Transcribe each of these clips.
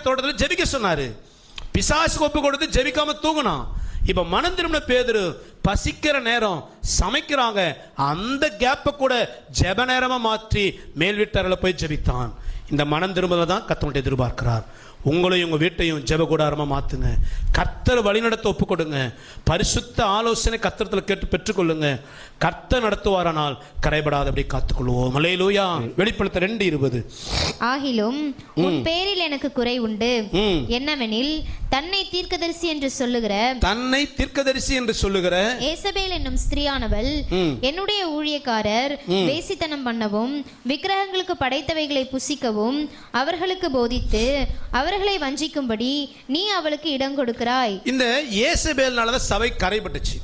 தோட்டத்தில் ஜெபிக்க சொன்னாரு. பிசாசுக்கு ஒப்பு கொடுத்து ஜெபிக்காம தூங்கினான். இப்ப மனம் திரும்பின பேதுரு பசிக்கிற நேரம் சமைக்கிறாங்க, அந்த கேப்பை கூட ஜெப நேரமா மாற்றி மேல் வீட்டாரில் போய் ஜெபித்தான். இந்த மனம் திரும்புவதை தான் கர்த்தர் எதிர்பார்க்கிறார். உங்களையும் உங்க வீட்டையும் ஜெப கூடாரமா மாத்துங்க. கர்த்தர் வழிநடத்த ஒப்பு கொடுங்க. பரிசுத்த ஆலோசனை கர்த்தரத்தில் கேட்டு பெற்றுக்கொள்ளுங்க. கர்த்தர் நடத்துவாரானால் கரைபடாதபடி காத்துக்கொள்வோம். அல்லேலூயா. வெளிப்படுத்த 2:20. ஆகிலும் உன் பேரில் எனக்கு குறை உண்டு, என்னவெனில் தன்னை தீர்க்கதரிசி என்று சொல்லுகிற ஏசபேல் என்னும் ஸ்திரீயானவள் என்னுடைய ஊழியக்காரர் வேசித்தனம் பண்ணவும் விக்கிரகங்களுக்கு படைத்தவைகளை புசிக்கவும் அவர்களுக்கு போதித்து அவர்களை வஞ்சிக்கும்படி நீ அவளுக்கு இடம் கொடுக்கிறாய். இந்த ஏசபேல்னாலதான் சபை கரைபட்டுச்சு.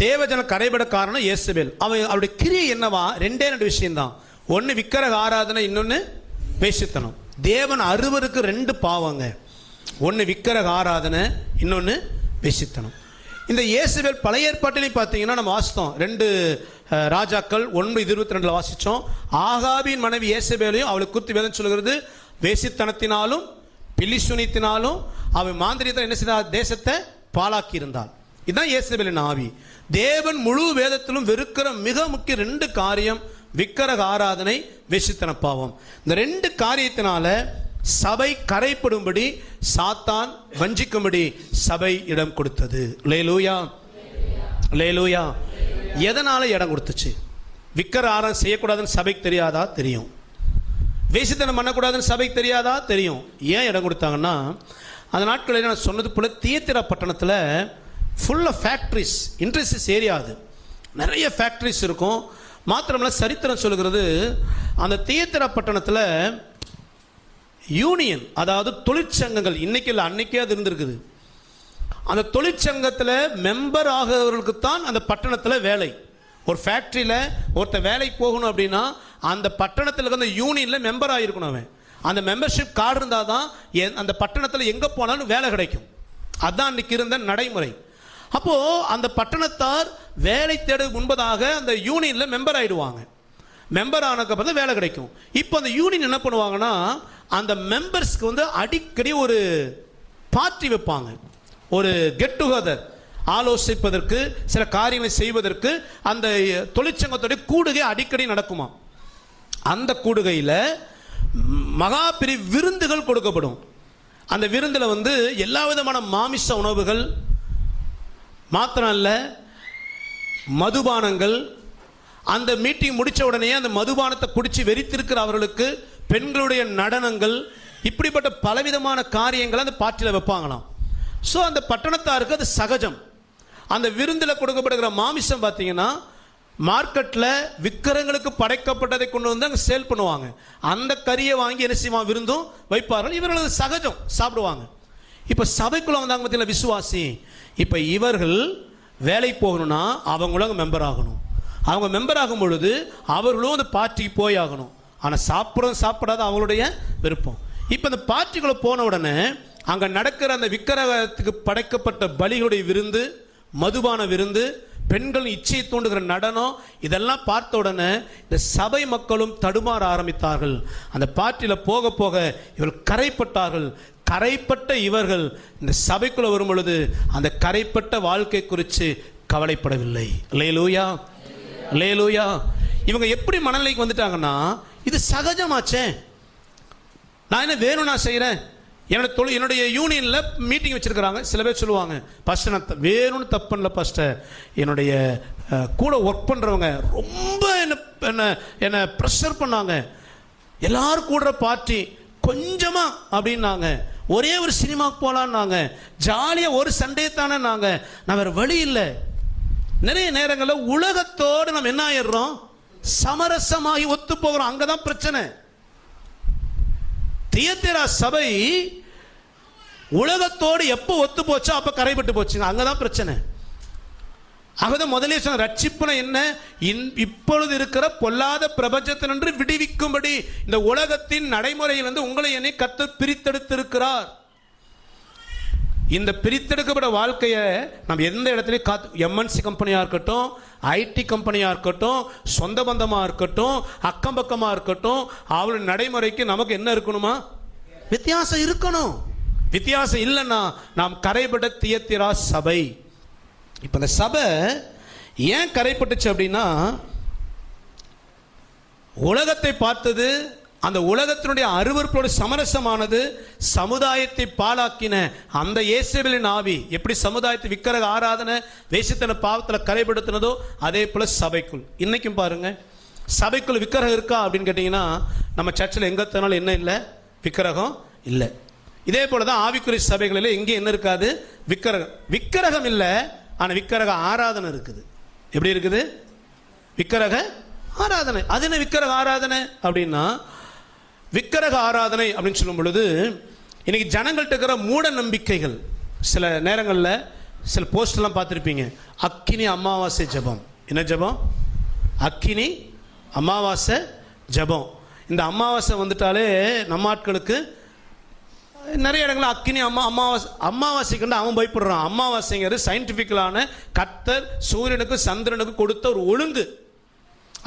தேவஜன கரைபட காரணம் ஏசபேல். அவருடைய கிரியை என்னவா? 2 விஷயம்தான். ஒன்னு விக்கிரக ஆராதனை, இன்னொன்னு வேசித்தனம். தேவன் 6 2 பாவங்க. ஒன்னு விக்கிரக ஆராதனை, இன்னொன்னு வேசித்தனம். இந்த ஏசபேல் பழைய ஏற்பாட்டிலையும் பார்த்தீங்கன்னா நம்ம வாசித்தோம். 2 ராஜாக்கள் 1:22 வாசிச்சோம். ஆகாபின் மனைவி ஏசபேலையும் அவளுக்கு குறித்து வேதம் சொல்லுகிறது, வேசித்தனத்தினாலும் பிலிசுனித்தினாலும் அவன் மாந்திரியத்தை என்ன செய்தார்? தேசத்தை பாழாக்கி இருந்தாள். இதுதான் ஏசபேலின் ஆவி. தேவன் முழு வேதத்திலும் வெறுக்கிற மிக முக்கிய 2 காரியம் விக்கிரக ஆராதனை, வேசித்தன பாவம். இந்த 2 காரியத்தினால சபை கரைப்படும்படி சாத்தான் வஞ்சிக்கும்படி சபை இடம் கொடுத்தது. அல்லேலூயா, அல்லேலூயா. எதனால இடம் கொடுத்துச்சு? விக்கிரக ஆராதனை செய்யக்கூடாதுன்னு சபைக்கு தெரியாதா? தெரியும். வேசித்தனம் பண்ணக்கூடாதுன்னு சபைக்கு தெரியாதா? தெரியும். ஏன் இடம் கொடுத்தாங்கன்னா, அந்த நாட்களில் நான் சொன்னது போல தியேத்திரா பட்டணத்தில் full of factories, industries area. அது நிறைய ஃபேக்ட்ரிஸ் இருக்கும். மாத்திரமல்ல, சரித்திரம் சொல்லுகிறது அந்த தியேத்திரா பட்டணத்தில் யூனியன், அதாவது தொழிற்சங்கங்கள், இன்னைக்கு இல்லை அன்னைக்கே அது இருந்திருக்குது. அந்த தொழிற்சங்கத்தில் மெம்பர் ஆகிறவர்களுக்கு தான் அந்த பட்டணத்தில் வேலை. ஒரு ஃபேக்ட்ரியில் ஒருத்தர் வேலைக்கு போகணும் அப்படின்னா அந்த பட்டணத்தில் அந்த யூனியனில் மெம்பர் ஆகிருக்கணும். அவன் அந்த மெம்பர்ஷிப் கார்டு இருந்தால் தான் அந்த பட்டணத்தில் எங்கே போனாலும் வேலை கிடைக்கும். அதுதான் அன்றைக்கி இருந்த நடைமுறை. அப்போது அந்த பட்டணத்தார் வேலை தேட முன்பதாக அந்த யூனியனில் மெம்பர் ஆகிடுவாங்க. மெம்பர் ஆனதுக்கப்புறம் தான் வேலை கிடைக்கும். இப்போ அந்த யூனியன் என்ன பண்ணுவாங்கன்னா, அந்த மெம்பர்ஸ்க்கு வந்து அடிக்கடி ஒரு பார்ட்டி வைப்பாங்க, ஒரு கெட் டுகெதர், ஆலோசிப்பதற்கு, சில காரியங்களை செய்வதற்கு அந்த தொழிற்சங்கத்துடைய கூடுகை அடிக்கடி நடக்குமா. அந்த கூடுகையில் மகா பெரிய விருந்துகள் கொடுக்கப்படும். அந்த விருந்தில் வந்து எல்லா விதமான மாமிச உணவுகள் மாத்திரம் அல்ல, மதுபானங்கள். அந்த மீட்டிங் முடித்த உடனே அந்த மதுபானத்தை குடித்து வெறித்திருக்கிற அவர்களுக்கு பெண்களுடைய நடனங்கள், இப்படிப்பட்ட பலவிதமான காரியங்களை அந்த பார்ட்டியில் வைப்பாங்களாம். ஸோ அந்த பட்டணத்தாருக்கு அது சகஜம். அந்த விருந்தில் கொடுக்கப்படுகிற மாமிசம் பார்த்தீங்கன்னா மார்க்கெட்டில் விக்கிரகங்களுக்கு படைக்கப்பட்டதை கொண்டு வந்து அங்கே சேல் பண்ணுவாங்க. அந்த கறியை வாங்கி என்ன செய்வாங்க? விருந்தும் வைப்பார்கள். இவர்களது சகஜம், சாப்பிடுவாங்க. இப்போ சபைக்குள்ள வந்தாங்க பார்த்தீங்களா விசுவாசி. இப்போ இவர்கள் வேலைக்கு போகணும்னா அவங்களும் மெம்பர் ஆகணும். அவங்க மெம்பர் ஆகும் பொழுது அவர்களும் அந்த பார்ட்டிக்கு போய் ஆகணும். ஆனால் சாப்பிடாத அவங்களுடைய விருப்பம். இப்போ அந்த பார்ட்டிக்குள்ள போன உடனே அங்கே நடக்கிற அந்த விக்கிரகத்துக்கு படைக்கப்பட்ட பலிகளுடைய விருந்து, மதுபான விருந்து, பெண்கள் இச்சையை தூண்டுகிற நடனம், இதெல்லாம் பார்த்த உடனே இந்த சபை மக்களும் தடுமாற ஆரம்பித்தார்கள். அந்த பார்ட்டியில் போக போக இவர்கள் கரைப்பட்டார்கள். கரைப்பட்ட இவர்கள் இந்த சபைக்குள்ள வரும் பொழுது அந்த கரைப்பட்ட வாழ்க்கை குறித்து கவலைப்படவில்லை. அல்லேலூயா, அல்லேலூயா. இவங்க எப்படி மனநிலைக்கு வந்துட்டாங்கன்னா, இது சகஜமாச்சே, நான் என்ன வேணும் நான் செய்கிறேன். என்னுடைய யூனியனில் மீட்டிங் வச்சுருக்கிறாங்க. சில பேர் சொல்லுவாங்க, ஃபஸ்ட்டு நான் வேணும்னு தப்பு பண்ணல, ஃபஸ்ட்டு என்னுடைய கூட ஒர்க் பண்ணுறவங்க ரொம்ப என்ன ப்ரெஷர் பண்ணாங்க. எல்லோரும் கூடுற பார்ட்டி கொஞ்சமாக அப்படின்னாங்க. ஒரே ஒரு சினிமாவுக்கு போகலான்னாங்க. ஜாலியாக ஒரு சண்டே தானே நாங்கள், நான் வேறு வழி இல்லை. நிறைய நேரங்களில் உலகத்தோடு நம்ம என்ன ஆயிடுறோம்? சமரசமாகி ஒத்து போகிறோம். அங்கே தான் பிரச்சனை. தியேத்திரா சபை உலகத்தோடு எப்போ ஒத்து போச்சோ அப்போ கரைப்பட்டு போச்சுங்க. அங்கதான் பிரச்சனை. ஆகதான் முதலே சொன்ன ரட்சிப்புனா என்ன? இப்பொழுது இருக்கிற பொல்லாத பிரபஞ்சத்தினின்று விடுவிக்கும்படி இந்த உலகத்தின் நடைமுறையிலிருந்து உங்களை என்னை கர்த்தர் பிரித்தெடுத்திருக்கிறார். இந்த பிரித்தெடுக்கப்பட்ட வாழ்க்கையை நம்ம எந்த இடத்துலையும் எம்என்சி கம்பெனியாக இருக்கட்டும், ஐடி கம்பெனியாக இருக்கட்டும், சொந்த பந்தமாக இருக்கட்டும், அக்கம் பக்கமாக இருக்கட்டும், அவளுடைய நடைமுறைக்கு நமக்கு என்ன இருக்கணுமா? வித்தியாசம் இருக்கணும். வித்தியாசம் இல்லைன்னா நாம் கரைபட்ட தியத்திரா சபை. இப்ப இந்த சபை ஏன் கரைப்பட்டுச்சு அப்படின்னா, உலகத்தை பார்த்தது, அந்த உலகத்தினுடைய அருவருப்போடு சமரசமானது, சமுதாயத்தை பாழாக்கின அந்த இயேசுவின் ஆவி எப்படி சமுதாயத்தை விக்கிரக ஆராதனை வேசித்தன பாவத்தில் கரைப்படுத்தினதோ அதே போல சபைக்குள் இன்னைக்கும் பாருங்க, சபைக்குள் விக்கிரகம் இருக்கா அப்படின்னு கேட்டீங்கன்னா நம்ம சர்ச்சில் எங்க தனாலும் என்ன இல்லை, விக்கிரகம் இல்லை. இதே போலதான் ஆவிக்குரிய சபைகளில் எங்கே என்ன இருக்காது, விக்கிரகம். விக்கிரகம் இல்லை, ஆனா விக்கிரக ஆராதனை இருக்குது. எப்படி இருக்குது? விக்கிரக ஆராதனை. அது என்ன விக்கிரக ஆராதனை அப்படின்னா, விக்கிரக ஆராதனை அப்படின்னு சொல்லும் பொழுது இன்னைக்கு ஜனங்கள்ட்ட இருக்கிற மூட நம்பிக்கைகள். சில நேரங்களில் சில போஸ்ட்லாம் பார்த்துருப்பீங்க, அக்கினி அமாவாசை ஜபம். என்ன ஜபம்? அக்கினி அமாவாசை ஜபம். இந்த அமாவாசை வந்துட்டாலே நம்ம ஆட்களுக்கு நிறைய இடங்களில் அக்கினி அமாவாசைக்கு அவன் பயப்படுறான். அமாவாசைங்கிறது சயின்டிஃபிக்கலான கர்த்தர் சூரியனுக்கும் சந்திரனுக்கும் கொடுத்த ஒரு ஒழுங்கு.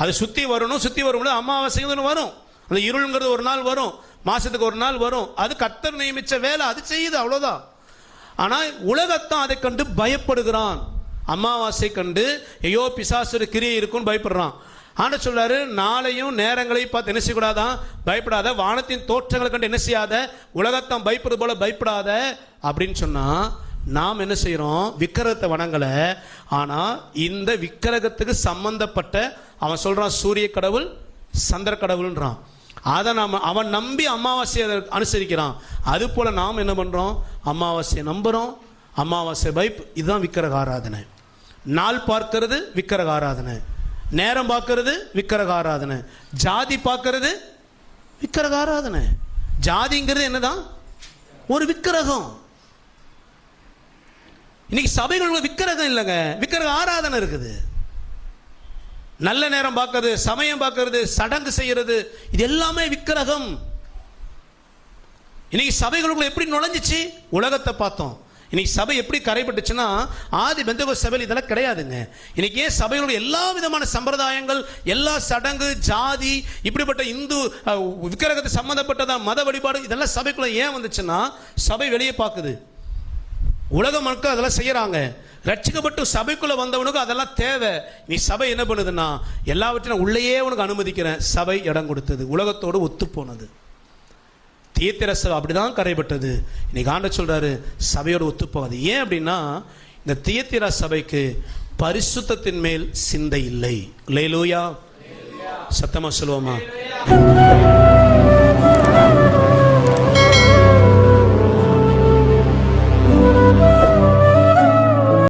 அது சுற்றி வரணும், சுற்றி வரும்போது அமாவாசைங்கிறது வரும். அந்த இருளுங்கிறது ஒரு நாள் வரும், மாசத்துக்கு ஒரு நாள் வரும். அது கர்த்தர் நியமிச்ச வேலை, அது செய்யுது, அவ்வளோதான். ஆனால் உலகத்தான் அதை கண்டு பயப்படுகிறான். அமாவாசை கண்டு ஐயோ பிசாசுர கிரியை இருக்குன்னு பயப்படுறான். ஆண்டவர் சொல்றாரு, நாளையும் நேரங்களையும் பார்த்து என்ன செய்யக்கூடாதான், பயப்படாத. வானத்தின் தோற்றங்களை கண்டு என்ன செய்யாத, உலகத்தான் பயப்படுறது போல பயப்படாத அப்படின்னு சொன்னா, நாம் என்ன செய்யறோம்? விக்கிரகத்தை வணங்கலை. ஆனா இந்த விக்கிரகத்துக்கு சம்பந்தப்பட்ட அவன் சொல்றான் சூரிய கடவுள் சந்திர கடவுள்ன்றான். அதை நாம் அவன் நம்பி அமாவாசையை அனுசரிக்கிறான். அது போல நாம் என்ன பண்றோம்? அமாவாசையை நம்புறோம், அமாவாசை பயப்பு. இதுதான் விக்கிரக ஆராதனை. நாள் பார்க்கிறது விக்கிரக ஆராதனை, நேரம் பார்க்கிறது விக்கிரக ஆராதனை, ஜாதி பார்க்கிறது விக்கிரக ஆராதனை. ஜாதிங்கிறது என்னதான்? ஒரு விக்கிரகம். இன்னைக்கு சபைகள் விக்கிரகம் இல்லைங்க, விக்கிரக ஆராதனை இருக்குது. நல்ல நேரம் பார்க்கறது, சமயம் பார்க்கறது, சடங்கு செய்யறது, இது எல்லாமே விக்கிரகம். இன்னைக்கு சபைகளுக்குள்ள எப்படி நுழைஞ்சிச்சு? உலகத்தை பார்த்தோம். இன்னைக்கு சபை எப்படி கரைப்பட்டுச்சுன்னா, ஆதி பெந்தகோஸ்தே சபையில் இதெல்லாம் கிடையாதுங்க. இன்னைக்கு ஏன் சபைகளுடைய எல்லா விதமான சம்பிரதாயங்கள், எல்லா சடங்கு, ஜாதி, இப்படிப்பட்ட இந்து விக்கிரகத்தை சம்பந்தப்பட்டதான் மத வழிபாடு, இதெல்லாம் சபைக்குள்ள ஏன் வந்துச்சுன்னா, சபை வெளியே பார்க்குது. உலக மக்கள் அதெல்லாம் செய்யறாங்க. ரட்சிக்கப்பட்டு சபைக்குள்ள வந்தவனுக்கு அதெல்லாம் தேவை. நீ சபை என்ன பண்ணுதுன்னா, எல்லாவற்றையும் உள்ளேயே உனக்கு அனுமதிக்கிறேன். சபை இடம் கொடுத்தது, உலகத்தோடு ஒத்து போனது. தியத்திரா சபை அப்படிதான் கரைப்பட்டது. இன்னைக்கு ஆண்டவர் சொல்றாரு, சபையோடு ஒத்து போகாது. ஏன் அப்படின்னா, இந்த தியத்திரா சபைக்கு பரிசுத்தத்தின் மேல் சிந்தை இல்லை. அல்லேலூயா, சத்தமா சொல்லுவோமா?